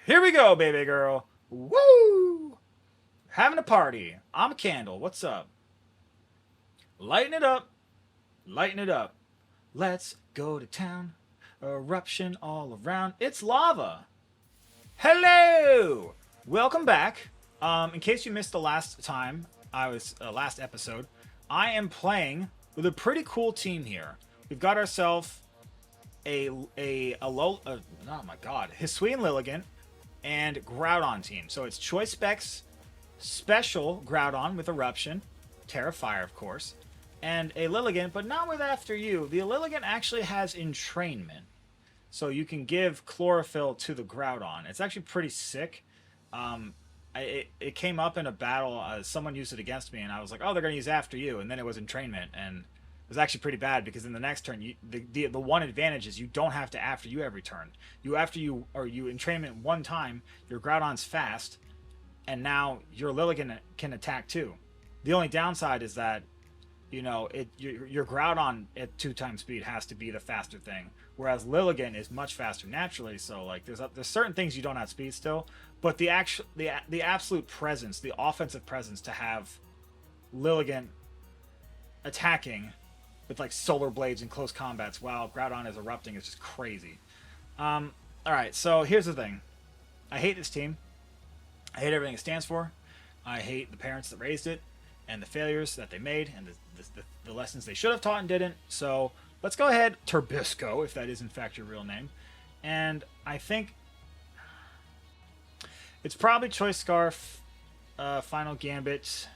Here we go, baby girl. Woo! Having a party. I'm a candle. What's up? Lighten it up. Lighten it up. Let's go to town. Eruption all around. It's lava. Hello! Welcome back. In case you missed the last time, last episode, I am playing with a pretty cool team here. We've got ourselves oh my god, Hisuian Lilligant and Groudon team. So it's Choice Specs, Special Groudon with Eruption, Fire of course, and a Lilligant, but not with After You. The Lilligant actually has Entrainment. So you can give Chlorophyll to the Groudon. It's actually pretty sick. It came up in a battle. Someone used it against me, and I was like, "Oh, they're gonna use After You," and then it was Entrainment, and it was actually pretty bad because in the next turn, the one advantage is you don't have to After You every turn. You Entrainment one time, your Groudon's fast, and now your Lilligant can attack too. The only downside is that your Groudon at 2 times speed has to be the faster thing, whereas Lilligant is much faster naturally. So like there's certain things you don't have speed still, but the absolute presence, the offensive presence to have Lilligant attacking with like solar blades in close combats while Groudon is erupting is just crazy. All right, so here's the thing. I hate this team. I hate everything it stands for. I hate the parents that raised it and the failures that they made and the lessons they should have taught and didn't. So let's go ahead, Turbisco, if that is in fact your real name. And I think it's probably Choice Scarf, Final Gambit,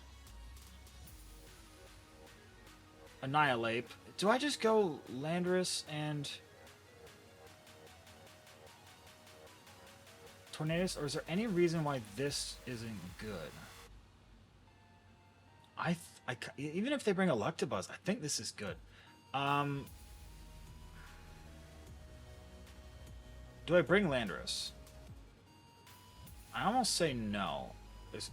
Annihilate. Do I just go Landorus and Tornadus, or is there any reason why this isn't good? Even if they bring Electabuzz, I think this is good. Do I bring Landorus? I almost say no.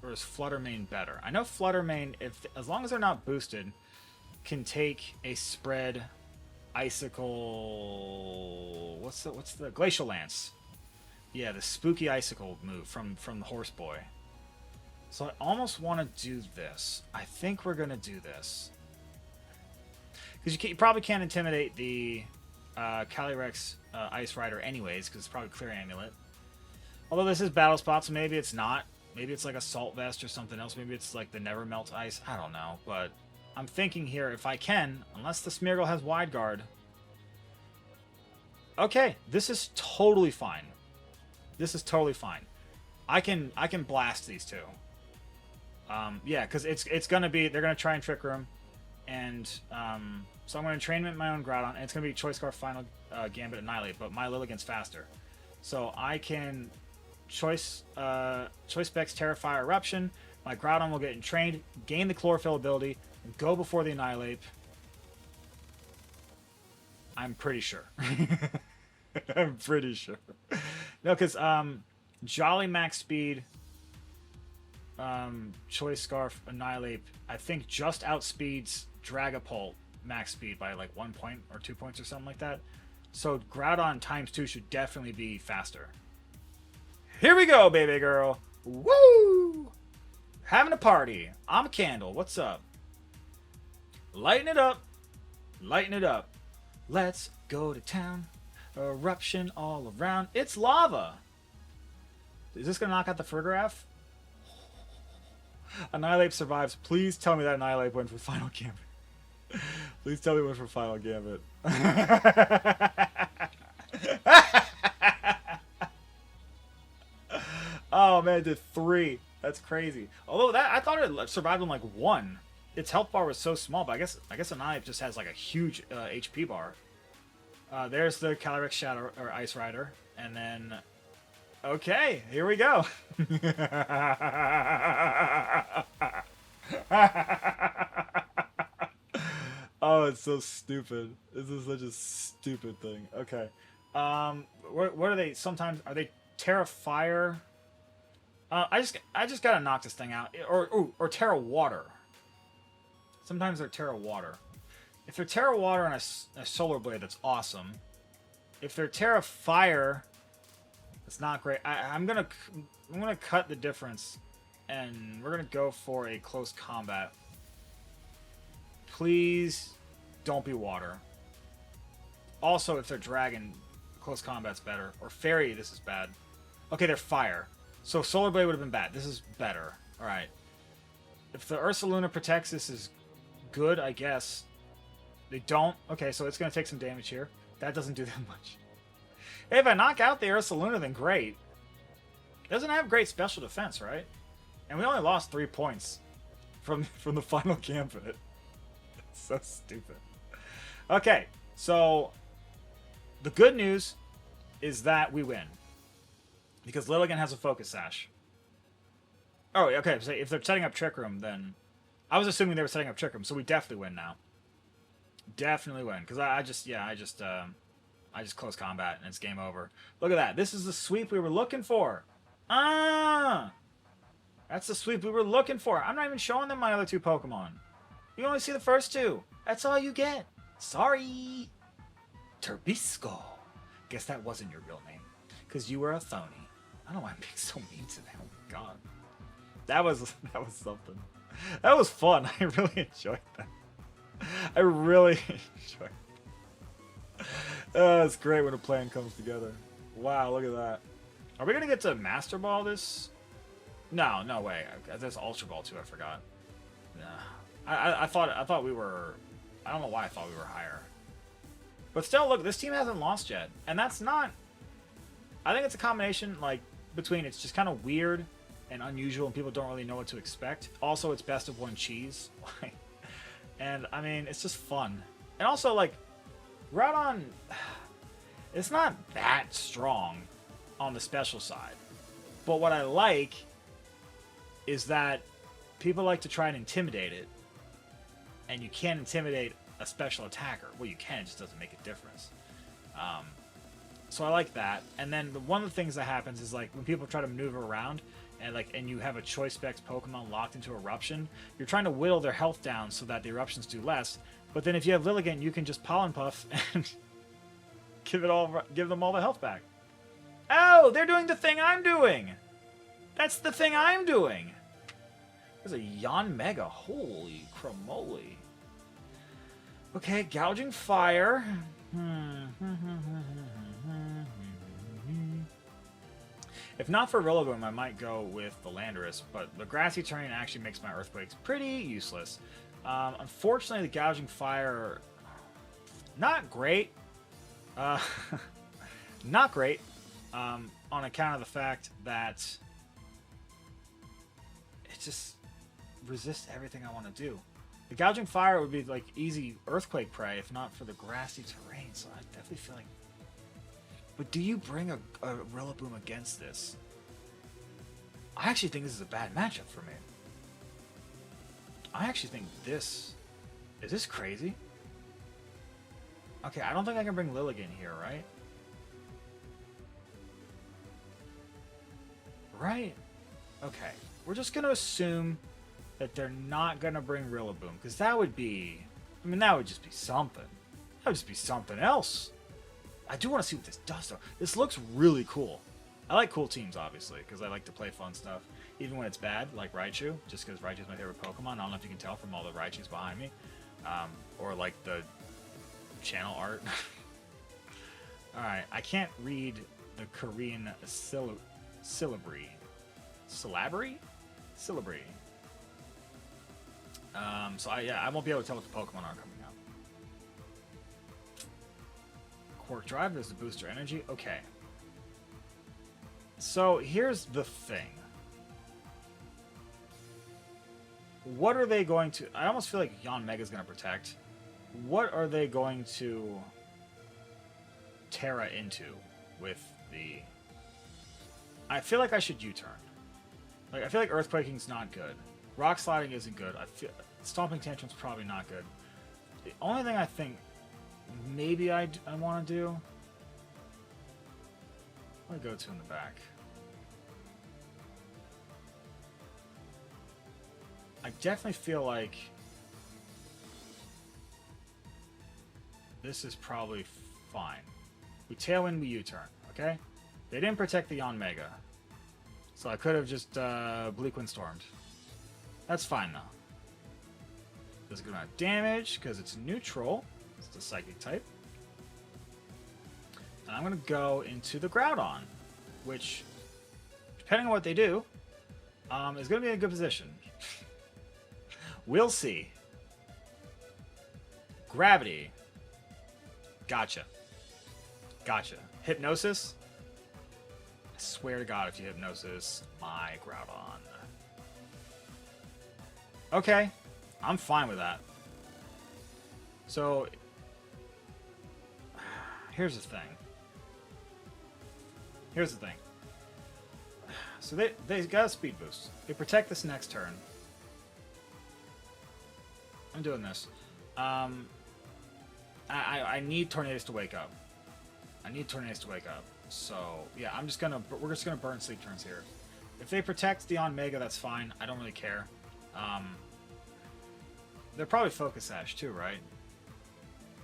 Or is Fluttermane better? I know Fluttermane, as long as they're not boosted, can take a spread Icicle. What's the Glacial Lance? Yeah, the spooky Icicle move from the Horse Boy. So I almost want to do this. I think we're going to do this. Because you probably can't intimidate the Calyrex Ice Rider anyways, because it's probably Clear Amulet. Although this is Battle Spot, so maybe it's not. Maybe it's like a Salt Vest or something else. Maybe it's like the Never Melt Ice. I don't know. But I'm thinking here, if I can, unless the Smeargle has Wide Guard. Okay, this is totally fine. This is totally fine. I can blast these two. Yeah, because it's gonna be, they're gonna try and Trick Room, and so I'm gonna Entrainment my own Groudon, and it's gonna be Choice Scarf, Final Gambit, Annihilate, but my Lilligant's faster, so I can Choice Specs, Fire, Eruption. My Groudon will get entrained, gain the Chlorophyll ability, and go before the Annihilate. I'm pretty sure. I'm pretty sure. No, because Jolly Max Speed, Choice Scarf, Annihilate, I think just outspeeds Dragapult max speed by like 1 point or 2 points or something like that. So Groudon ×2 should definitely be faster. Here we go, baby girl. Woo! Having a party. I'm a candle. What's up? Lighten it up. Lighten it up. Let's go to town. Eruption all around. It's lava. Is this going to knock out the Fergraph? Annihilate survives. Please tell me that Annihilate went for Final Gambit. Please tell me it went for Final Gambit. Oh man, it did 3. That's crazy. Although I thought it survived on like 1. Its health bar was so small, but I guess Annihilate just has like a huge HP bar. There's the Calyrex Shadow or Ice Rider, and then okay, here we go. Oh, it's so stupid. This is such a stupid thing. Okay. What are they? Sometimes are they Terra Fire? I just gotta knock this thing out, or Terra Water. Sometimes they're Terra Water. If they're Terra Water and a Solar Blade, that's awesome. If they're Terra Fire It's not great. I'm gonna cut the difference, and we're gonna go for a close combat. Please don't be water. Also, if they're dragon, close combat's better. Or fairy, this is bad. Okay, they're fire. So Solar Blade would have been bad. This is better. Alright. If the Ursaluna protects, this is good, I guess. They don't. Okay, so it's going to take some damage here. That doesn't do that much. Hey, if I knock out the Ursaluna, then great. It doesn't have great special defense, right? And we only lost 3 points from the final gambit. It's so stupid. Okay, so the good news is that we win. Because Lilligant has a Focus Sash. Oh, okay, so if they're setting up Trick Room, then... I was assuming they were setting up Trick Room, so we definitely win now. Definitely win. Because I just close combat, and it's game over. Look at that. This is the sweep we were looking for. Ah! That's the sweep we were looking for. I'm not even showing them my other 2 Pokemon. You only see the first 2. That's all you get. Sorry. Turbisco. Guess that wasn't your real name. Because you were a phony. I don't know why I'm being so mean today. Oh my god. That was something. That was fun. I really enjoyed that. I really enjoyed it. It's great when a plan comes together. Wow, look at that. Are we going to get to Master Ball this? No, no way. There's Ultra Ball too, I forgot. Nah. I thought we were... I don't know why I thought we were higher. But still, look, this team hasn't lost yet. And that's not... I think it's a combination, like, between it's just kind of weird and unusual and people don't really know what to expect. Also, it's best of 1 cheese. And, I mean, it's just fun. And also, like, Groudon, it's not that strong on the special side. But what I like is that people like to try and intimidate it. And you can't intimidate a special attacker. Well, you can, it just doesn't make a difference. So I like that. And then one of the things that happens is, like, when people try to maneuver around and you have a Choice Specs Pokemon locked into Eruption, you're trying to whittle their health down so that the eruptions do less. But then if you have Lilligant, you can just Pollen Puff and give them all the health back. Oh, they're doing the thing I'm doing. That's the thing I'm doing. There's a Yanmega. Holy cramoly. Okay, Gouging Fire. If not for Rillaboom, I might go with the Landorus, but the grassy terrain actually makes my Earthquakes pretty useless. Unfortunately, the Gouging Fire, not great. Not great, on account of the fact that it just resists everything I want to do. The Gouging Fire would be like easy Earthquake prey if not for the grassy terrain, so I definitely feel like... But do you bring a Rillaboom against this? I actually think this is a bad matchup for me. I actually think this... Is this crazy? Okay, I don't think I can bring Lilligant here, right? Right? Okay. We're just going to assume that they're not going to bring Rillaboom, because that would be... I mean, that would just be something. That would just be something else. I do want to see what this does, though. This looks really cool. I like cool teams, obviously, because I like to play fun stuff, even when it's bad, like Raichu, just because Raichu's my favorite Pokemon. I don't know if you can tell from all the Raichus behind me, or like the channel art. Alright, I can't read the Korean syllabary. Syllabary? Syllabary. So I won't be able to tell what the Pokemon are coming out. Quark Drive, there's the booster energy. Okay. So here's the thing. What are they going to... I almost feel like Yanmega's going to protect. What are they going to Terra into with the... I feel like I should U-turn. Like, I feel like Earthquaking's not good. Rock Sliding isn't good. I feel Stomping Tantrum's probably not good. The only thing I think maybe I want to do... What do I go to in the back? I definitely feel like this is probably fine. We Tailwind, we U-turn, okay? They didn't protect the Yanmega. So I could have just Bleak Windstormed. That's fine, though. Does a good amount of damage, because it's neutral. It's the Psychic type. And I'm going to go into the Groudon, which, depending on what they do, is going to be in a good position. We'll see. Gravity. Gotcha. Gotcha. Hypnosis. I swear to God, if you Hypnosis my Groudon. Okay. I'm fine with that. So, here's the thing. Here's the thing. So they got a speed boost. They protect this next turn. I'm doing this. I need Tornadus to wake up. I need Tornadus to wake up. So yeah, we're just gonna burn sleep turns here. If they protect the Mega, that's fine. I don't really care. They're probably Focus Sash too, right?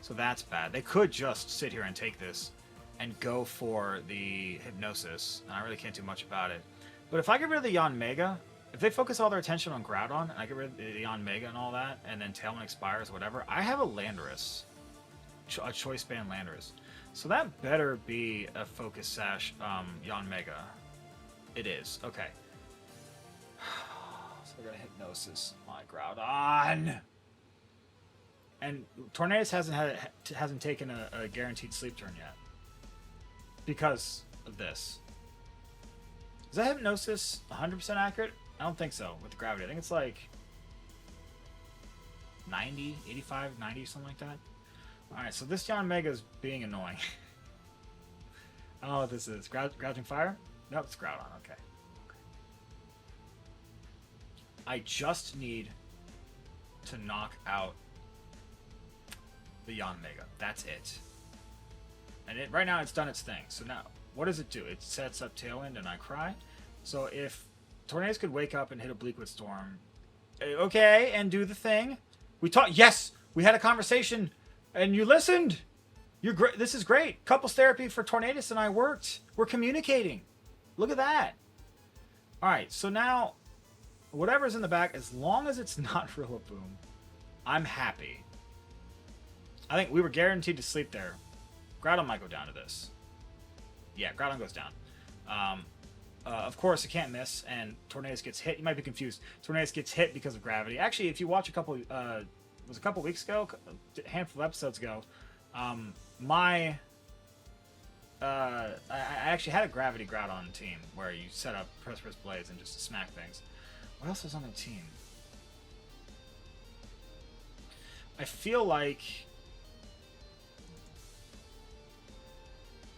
So that's bad. They could just sit here and take this and go for the Hypnosis, and I really can't do much about it. But if I get rid of the Yanmega, if they focus all their attention on Groudon, and I get rid of the Yanmega and all that, and then Tailwind expires, whatever, I have a Landorus. A Choice Band Landorus. So that better be a Focus Sash Yanmega. It is. Okay. So I got a Hypnosis my Groudon. And Tornadus hasn't taken a guaranteed sleep turn yet. Because of this. Is that Hypnosis 100% accurate? I don't think so with the gravity. I think it's like 90, 85, 90, something like that. Alright, so this Yanmega is being annoying. I don't know what this is. Gouging Fire? Nope, it's Groudon. Okay. I just need to knock out the Yanmega. That's it. And right now it's done its thing. So now, what does it do? It sets up Tailwind and I cry. So if Tornadus could wake up and hit a Bleakwood Storm, okay, and do the thing. Yes! We had a conversation, and you listened! You're great. This is great. Couples therapy for Tornadus and I worked. We're communicating. Look at that. Alright, so now, whatever's in the back, as long as it's not Rillaboom, I'm happy. I think we were guaranteed to sleep there. Groudon might go down to this. Yeah, Groudon goes down. Of course, it can't miss, and Tornadus gets hit. You might be confused. Tornadus gets hit because of gravity. Actually, if you watch a couple weeks ago, a handful of episodes ago, I actually had a gravity Groudon team where you set up Press Blades and just smack things. What else was on the team? I feel like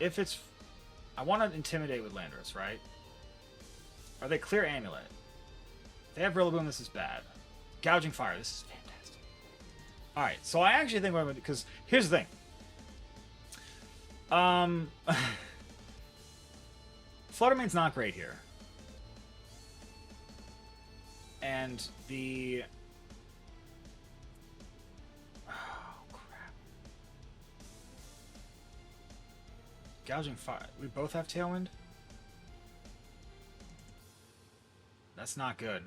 if it's... I want to Intimidate with Landorus, right? Or they clear Amulet. If they have Rillaboom, this is bad. Gouging Fire, this is fantastic. Alright, so I actually think what I'm going to do... Because here's the thing. Fluttermane's not great here. And the... Oh, crap. Gouging Fire. We both have Tailwind? That's not good.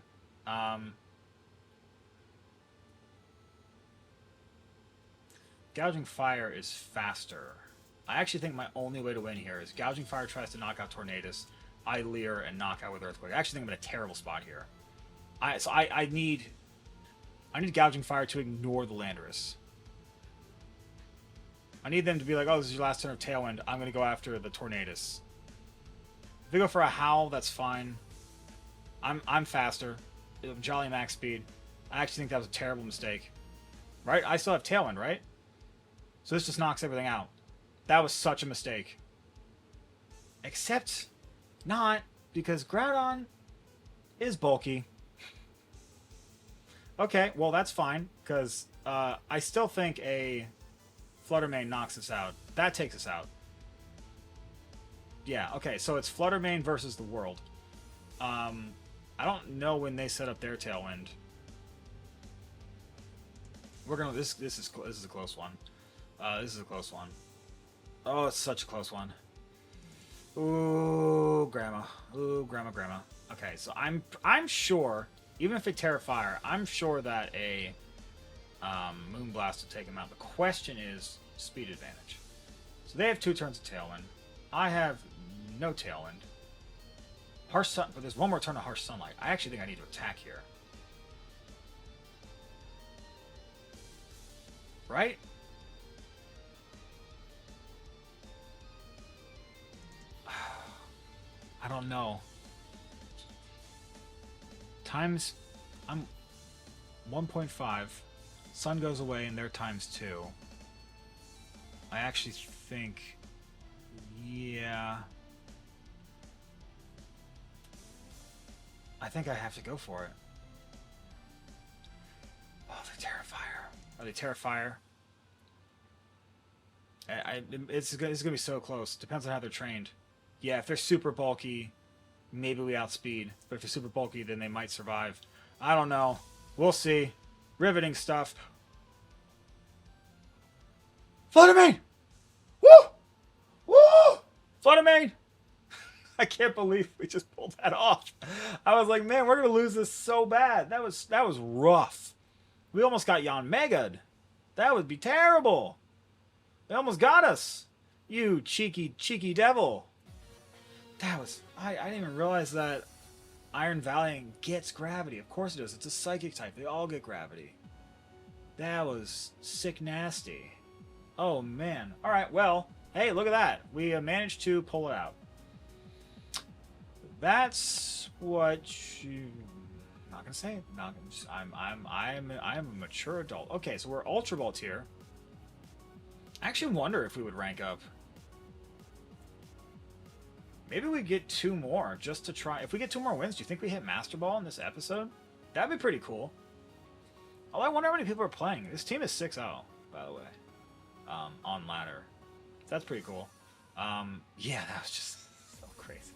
Gouging Fire is faster. I actually think my only way to win here is Gouging Fire tries to knock out Tornadus, I Leer, and knock out with Earthquake. I actually think I'm in a terrible spot here. I need Gouging Fire to ignore the Landorus. I need them to be like, oh, this is your last turn of Tailwind. I'm going to go after the Tornadus. If they go for a Howl, that's fine. I'm faster. I'm Jolly Max Speed. I actually think that was a terrible mistake. Right? I still have Tailwind, right? So this just knocks everything out. That was such a mistake. Except not, because Groudon is bulky. Okay, well that's fine, because I still think a Fluttermane knocks us out. That takes us out. Yeah, okay, so it's Fluttermane versus the world. I don't know when they set up their Tailwind. We're gonna this is a close one. This is a close one. Oh, it's such a close one. Ooh, grandma. Ooh, grandma. Okay, so I'm sure, even if they Terra Fire, I'm sure that a Moonblast will take him out. The question is speed advantage. So they have 2 turns of Tailwind. I have no Tailwind. Harsh Sun, but there's one more turn of Harsh Sunlight. I actually think I need to attack here. Right? I don't know. Times... I'm 1.5. Sun goes away and they're times 2. I actually think... Yeah... I think I have to go for it. Oh, they're Terrifier. Are they Terrifier? It's gonna be so close. Depends on how they're trained. Yeah, if they're super bulky, maybe we outspeed. But if they're super bulky, then they might survive. I don't know. We'll see. Riveting stuff. Fluttermane! Woo! Woo! Fluttermane! I can't believe we just pulled that off. I was like, man, we're gonna lose this so bad. That was rough. We almost got Yon Mega'd. That would be terrible. They almost got us. You cheeky devil. That was... I didn't even realize that Iron Valiant gets gravity. Of course it does. It's a psychic type. They all get gravity. That was sick nasty. Oh, man. Alright, well, hey, look at that. We managed to pull it out. That's what you... Not gonna say it. Not gonna just, I'm a mature adult. Okay, so we're Ultra Ball tier. I actually wonder if we would rank up. Maybe we get 2 more just to try. If we get 2 more wins, do you think we hit Master Ball in this episode? That'd be pretty cool. Although I wonder how many people are playing. This team is 6-0, by the way, on ladder. That's pretty cool. Yeah, that was just so crazy.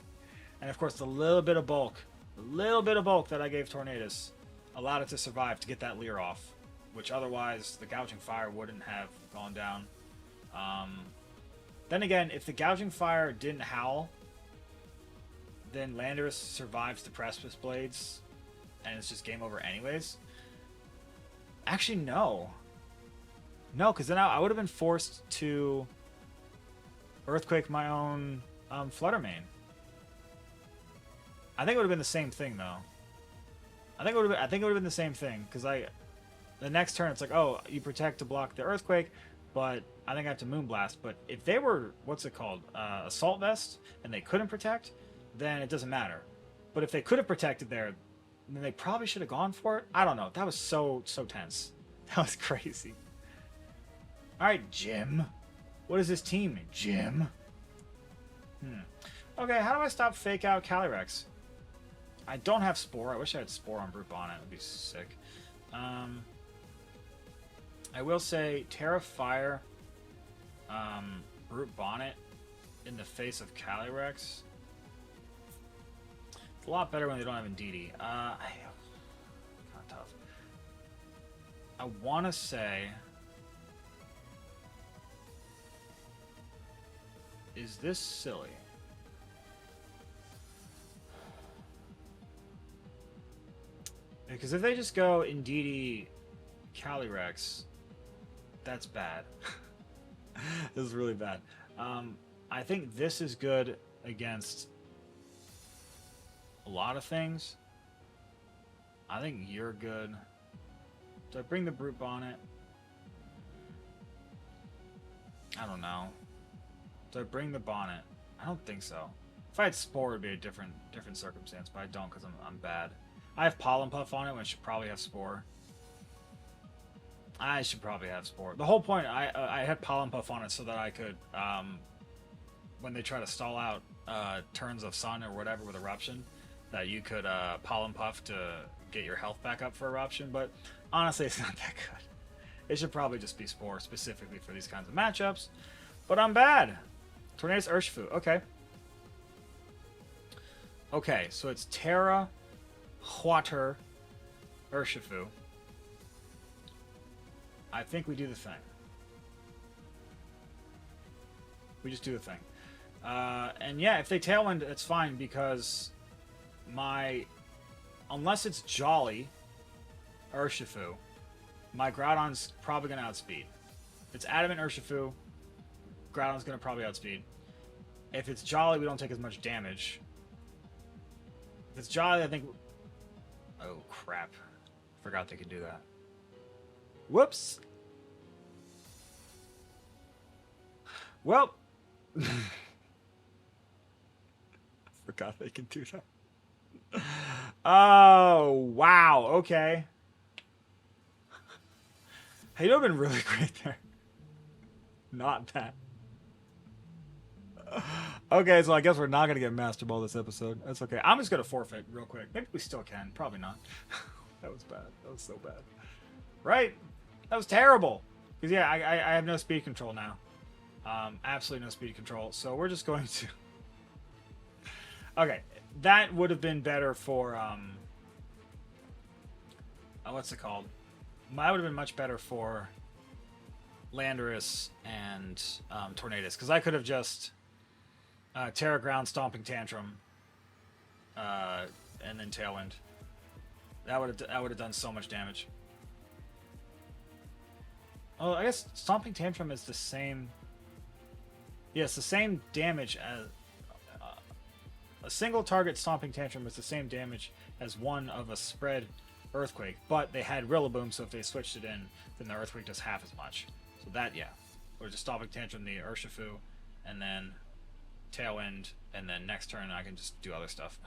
And of course, the little bit of bulk that I gave Tornadus allowed it to survive to get that Leer off, which otherwise the Gouging Fire wouldn't have gone down. Then again, if the Gouging Fire didn't howl, then Landorus survives the Precipice Blades, and it's just game over anyways. Actually, no. No, because then I would have been forced to Earthquake my own Fluttermane. I think it would have been the same thing, though. I think it would have been the same thing, because the next turn it's like, oh, you protect to block the Earthquake, but I think I have to Moonblast. But if they were, what's it called, Assault Vest, and they couldn't protect, then it doesn't matter. But if they could have protected there, then they probably should have gone for it. I don't know. That was so tense. That was crazy. All right, Jim. What is this team, Jim? Okay, how do I stop fake out Calyrex? I don't have Spore. I wish I had Spore on Brute Bonnet. It would be sick. I will say Terra Fire, Brute Bonnet in the face of Calyrex. It's a lot better when they don't have Indeedee. Kind of tough. I want to say... Is this silly? Because if they just go Indeedee Calyrex, that's bad. This is really bad. I think this is good against a lot of things. I think you're good. Do I bring the Brute Bonnet? I don't know. Do I bring the Bonnet? I don't think so. If I had Spore, it would be a different circumstance, but I don't because I'm bad. I have Pollen Puff on it, when I should probably have Spore. I should probably have Spore. The whole point, I had Pollen Puff on it so that I could, when they try to stall out turns of Sun or whatever with Eruption, that you could Pollen Puff to get your health back up for Eruption, but honestly, it's not that good. It should probably just be Spore, specifically for these kinds of matchups. But I'm bad. Tornadus Urshifu, okay. Okay, so it's Terra, Water, Urshifu. I think we do the thing. We just do the thing. And yeah, if they Tailwind, it's fine because unless it's Jolly Urshifu, my Groudon's probably going to outspeed. If it's Adamant Urshifu, Groudon's going to probably outspeed. If it's Jolly, we don't take as much damage. If it's Jolly, I think... Oh, crap. Forgot they could do that. Whoops. Well... Forgot they can do that. Oh, wow. Okay. Hey, you've been really great there. Not that. Okay, so I guess we're not going to get Master Ball this episode. That's okay. I'm just going to forfeit real quick. Maybe we still can. Probably not. That was bad. That was so bad. Right? That was terrible. Because, yeah, I have no speed control now. Absolutely no speed control. So we're just going to... Okay. That would have been better for... what's it called? That would have been much better for Landorus and Tornadus. Because I could have just... Terra Ground, Stomping Tantrum, and then Tailwind. That would have done so much damage. Oh, I guess Stomping Tantrum is the same. Yeah, it's the same damage as a single target Stomping Tantrum is the same damage as one of a spread Earthquake, but they had Rillaboom, so if they switched it in, then the Earthquake does half as much. So that, yeah, or just Stomping Tantrum, the Urshifu, and then Tailwind, and then next turn I can just do other stuff.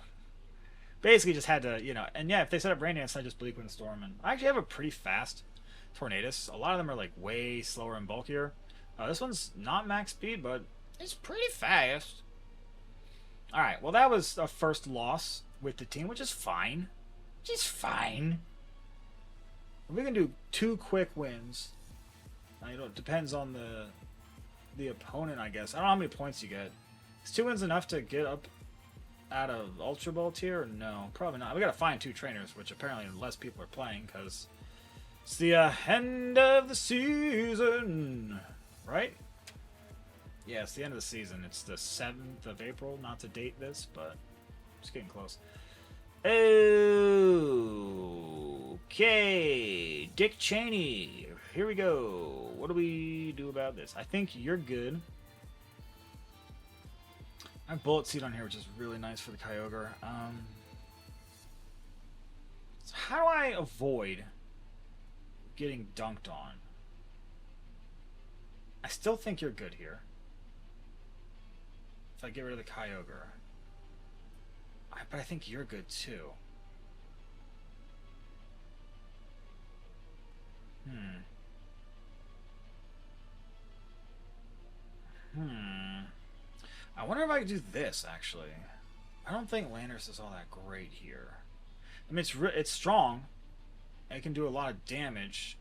Basically just had to, you know, and yeah, if they set up Rain Dance, I just Bleak Wind Storm, and I actually have a pretty fast Tornadus. A lot of them are like way slower and bulkier. This one's not max speed, but it's pretty fast. Alright, well that was a first loss with the team, which is fine. Which is fine. We can do 2 quick wins. You know, it depends on the opponent, I guess. I don't know how many points you get. Is 2 wins enough to get up out of Ultra Ball tier? No, probably not. We gotta find 2 trainers, which apparently less people are playing because it's the end of the season, right? Yeah, it's the end of the season. It's the 7th of April. Not to date this, but it's getting close. Okay, Dick Cheney. Here we go. What do we do about this? I think you're good. I have Bullet Seed on here, which is really nice for the Kyogre. So how do I avoid getting dunked on? I still think you're good here. If I get rid of the Kyogre. But I think you're good too. I wonder if I could do this, actually. I don't think Landorus is all that great here. I mean, it's strong. It can do a lot of damage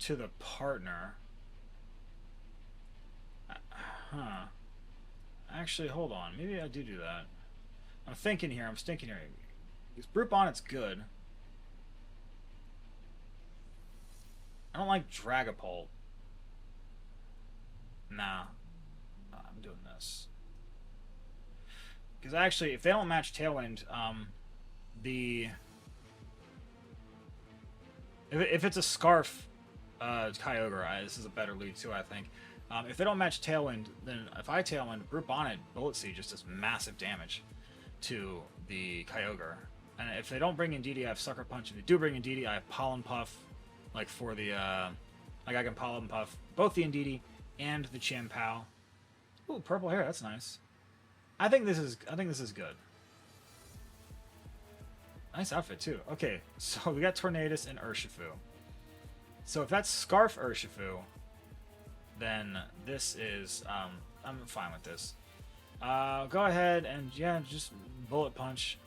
to the partner. Actually, hold on. Maybe I do that. I'm thinking here. I'm stinking here. This Brute Bonnet's good. I don't like Dragapult. Nah. I'm doing this. Because actually, if they don't match Tailwind, if it's a Scarf Kyogre, this is a better lead too, I think. If they don't match Tailwind, then if I Tailwind, Brute Bonnet, Bullet Seed just does massive damage to the Kyogre. And if they don't bring in DD, I have Sucker Punch. If they do bring in DD, I have Pollen Puff, like for the, like I can Pollen Puff both the Indeedee and the Chien-Pao. Ooh, purple hair, that's nice. I think this is good. Nice outfit too. Okay, so we got Tornadus and Urshifu. So if that's Scarf Urshifu, then this is I'm fine with this. Go ahead and yeah, just Bullet Punch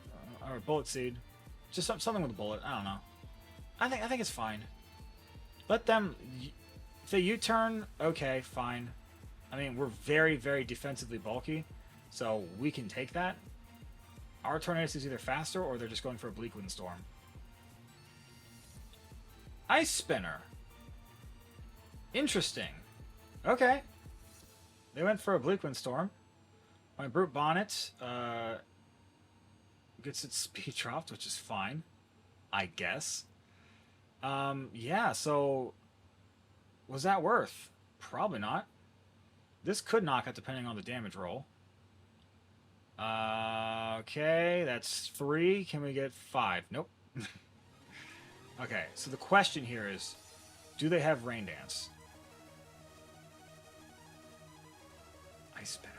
or Bullet Seed, just something with a bullet. I don't know. I think it's fine. Let them. If they U-turn, okay, fine. I mean, we're very, very defensively bulky, so we can take that. Our Tornadus is either faster or they're just going for a Bleak Wind Storm. Ice Spinner. Interesting. Okay. They went for a Bleak Windstorm. My Brute Bonnet gets its speed dropped, which is fine, I guess. Yeah, so was that worth? Probably not. This could knock out depending on the damage roll. Okay, that's 3. Can we get 5? Nope. Okay, so the question here is, do they have Rain Dance? Ice Spinner.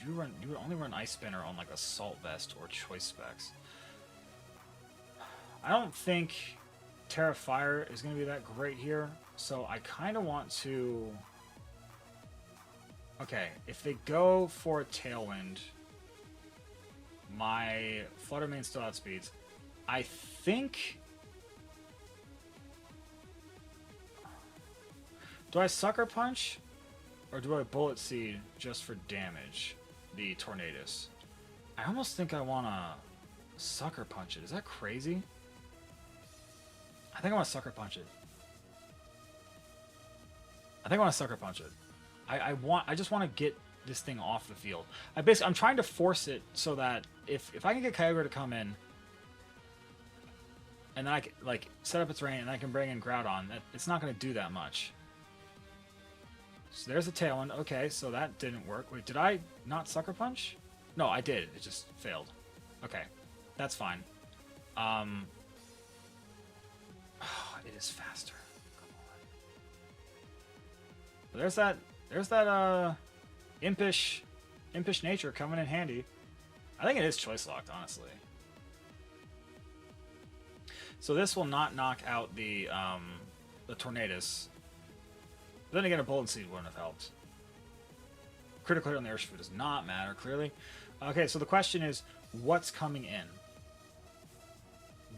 You would only run Ice Spinner on like Assault Vest or Choice Specs. I don't think Terra Fire is going to be that great here, so I kind of want to... Okay, if they go for a Tailwind, my Flutter Mane still outspeeds. I think... Do I Sucker Punch? Or do I Bullet Seed just for damage? The Tornadus. I almost think I want to Sucker Punch it. Is that crazy? I think I want to Sucker Punch it. I just want to get this thing off the field. I'm trying to force it so that if I can get Kyogre to come in, and then I can like set up its rain, and I can bring in Groudon, it's not going to do that much. So there's a Tailwind. Okay, so that didn't work. Wait, did I not Sucker Punch? No, I did. It just failed. Okay, that's fine. It is faster. Come on. But there's that impish nature coming in handy. I think it is choice locked, honestly. So this will not knock out the Tornadus. But then again, a Bullet Seed wouldn't have helped. Critical hit on the Urshifu does not matter, clearly. Okay, so the question is, what's coming in?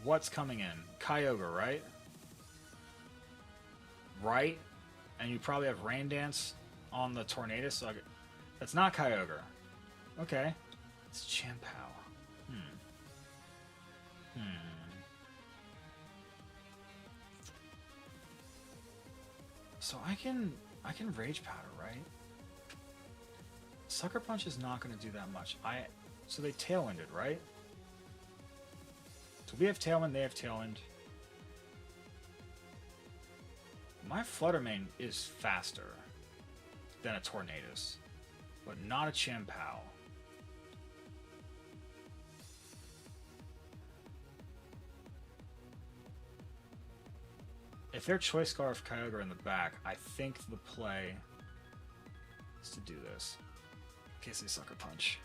What's coming in? Kyogre, right? Right? And you probably have Rain Dance on the Tornadus, so that's not Kyogre. Okay. It's Chien-Pao. So I can Rage Powder, right? Sucker Punch is not going to do that much. So they Tailwinded, right? So we have Tailwind, they have Tailwind. My Flutter Mane is faster than a Tornadus, but not a Chien-Pao. If they're Choice Scarf Kyogre in the back, I think the play is to do this. In case they Sucker Punch.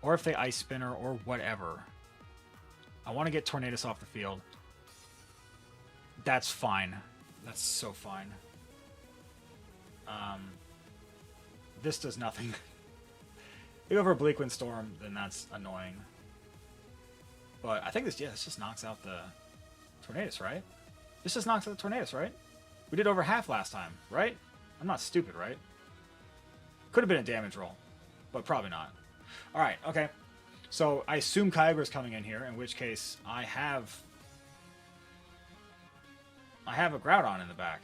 Or if they Ice Spinner or whatever. I want to get Tornadus off the field. That's fine. That's so fine. This does nothing. If you go for a Bleak Windstorm, then that's annoying. But I think this just knocks out the Tornadus, right? This just knocks out the Tornadus, right? We did over half last time, right? I'm not stupid, right? Could have been a damage roll, but probably not. Alright, okay. So I assume Kyogre's coming in here, in which case I have a Groudon in the back.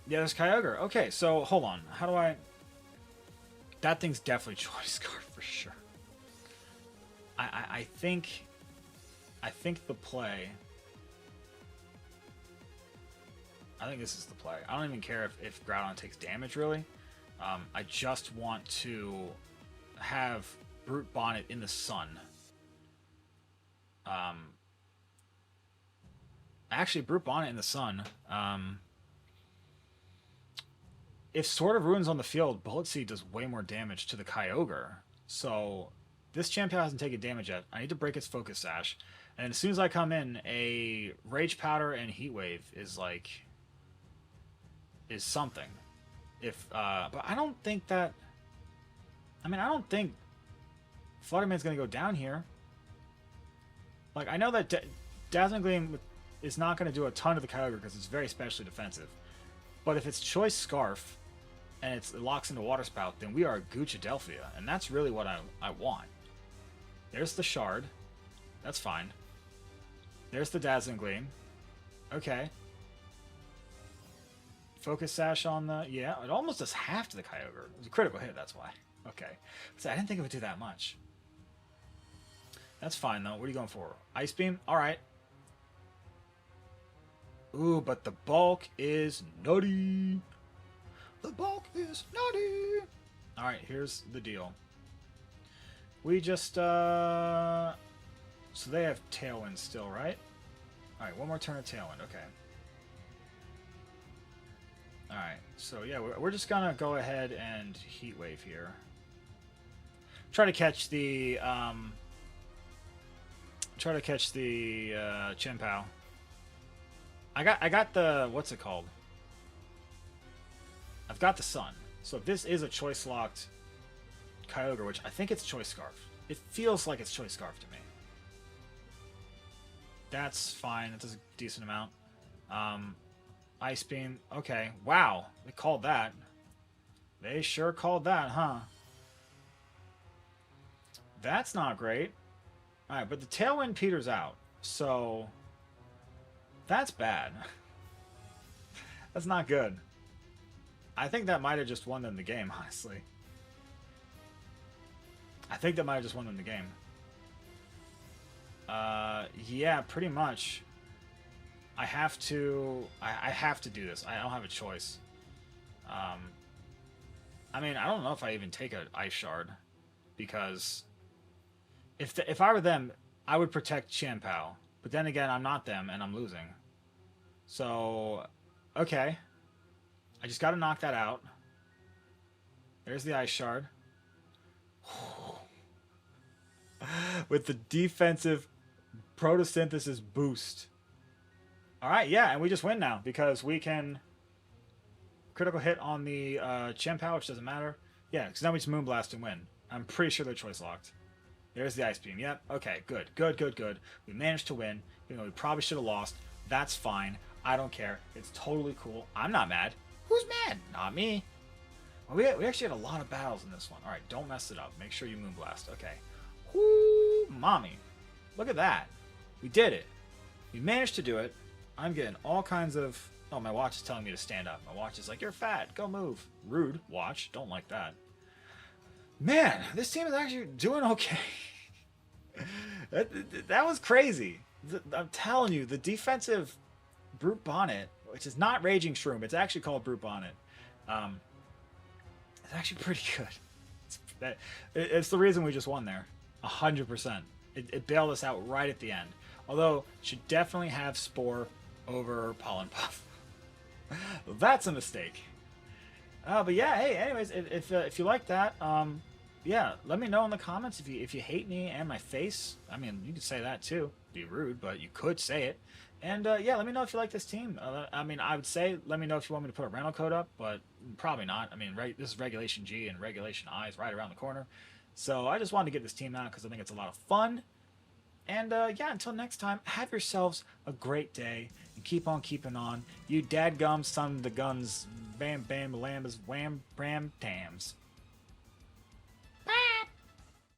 Yeah, there's Kyogre. Okay, so hold on. How do I... That thing's definitely Choice Scarf for sure. I think the play... I think this is the play. I don't even care if Groudon takes damage, really. I just want to have Brute Bonnet in the sun. Actually, Brute Bonnet in the sun. If Sword of Ruin's on the field, Bullet Seed does way more damage to the Kyogre. So this Chien-Pao hasn't taken damage yet. I need to break its Focus Sash. And as soon as I come in, a Rage Powder and Heat Wave is something. But I don't think that... I mean, I don't think Flutter Mane's going to go down here. Like, I know that Dazzling Gleam is not going to do a ton to the Kyogre because it's very specially defensive. But if it's Choice Scarf and it locks into Water Spout, then we are Goochadelphia. And that's really what I want. There's the Shard. That's fine. There's the Dazzling Gleam. Okay. Focus Sash on the... Yeah, it almost does half to the Kyogre. It was a critical hit, that's why. Okay. So I didn't think it would do that much. That's fine, though. What are you going for? Ice Beam? Alright. Ooh, but the bulk is nutty. The bulk is nutty. Alright, here's the deal. We just, So they have Tailwind still, right? Alright, one more turn of Tailwind. Okay. Alright, so yeah, we're just gonna go ahead and Heat Wave here. Try to catch the, Chien-Pao. I got the, what's it called? I've got the Sun. So if this is a Choice Locked Kyogre, which I think it's Choice Scarf. It feels like it's Choice Scarf to me. That's fine. That does a decent amount. Ice Beam. Okay. Wow. They called that. They sure called that, huh? That's not great. Alright, but the Tailwind peters out. So... that's bad. That's not good. I think that might have just won them the game, honestly. I think that might have just won them the game. Yeah, pretty much. I have to do this. I don't have a choice. I mean, I don't know if I even take an Ice Shard, because if I were them, I would protect Chien-Pao. But then again, I'm not them, and I'm losing. So, okay. I just got to knock that out. There's the Ice Shard. With the defensive photosynthesis boost. Alright, yeah, and we just win now, because we can critical hit on the Chien-Pao, which doesn't matter. Yeah, because now we just Moonblast and win. I'm pretty sure they're Choice Locked. There's the Ice Beam. Yep, okay, good. We managed to win, even though we probably should have lost. That's fine. I don't care. It's totally cool. I'm not mad. Who's mad? Not me. Well, we actually had a lot of battles in this one. Alright, don't mess it up. Make sure you Moonblast. Okay. Whoo, mommy. Look at that. We did it. We managed to do it. I'm getting all kinds of... Oh, my watch is telling me to stand up. My watch is like, you're fat. Go move. Rude. Watch. Don't like that. Man, this team is actually doing okay. that was crazy. I'm telling you, the defensive Brute Bonnet, which is not Raging Shroom, it's actually called Brute Bonnet, it's actually pretty good. It's the reason we just won there. 100%. It bailed us out right at the end. Although, should definitely have Spore over Pollen Puff. That's a mistake. But yeah, hey, anyways, if you like that, yeah, let me know in the comments if you hate me and my face. I mean, you could say that too. Be rude, but you could say it. And yeah, let me know if you like this team. I mean, I would say let me know if you want me to put a rental code up, but probably not. I mean, this is Regulation G and Regulation I is right around the corner. So I just wanted to get this team out because I think it's a lot of fun. And yeah, until next time, have yourselves a great day and keep on keeping on. You dadgum son of the guns, bam bam lambas, wham bram tams.